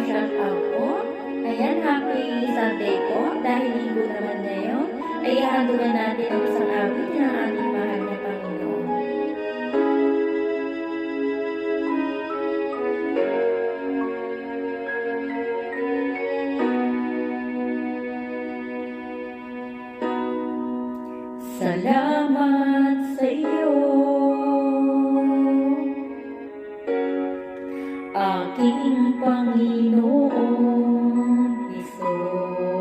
shout out po. Ayan, happy Sunday po. Dahil linggo naman ngayon, ay ihandugan natin ang isang awit ng ating mahal na Panginoon. Salamat sa iyo, aking Panginoon Hesus.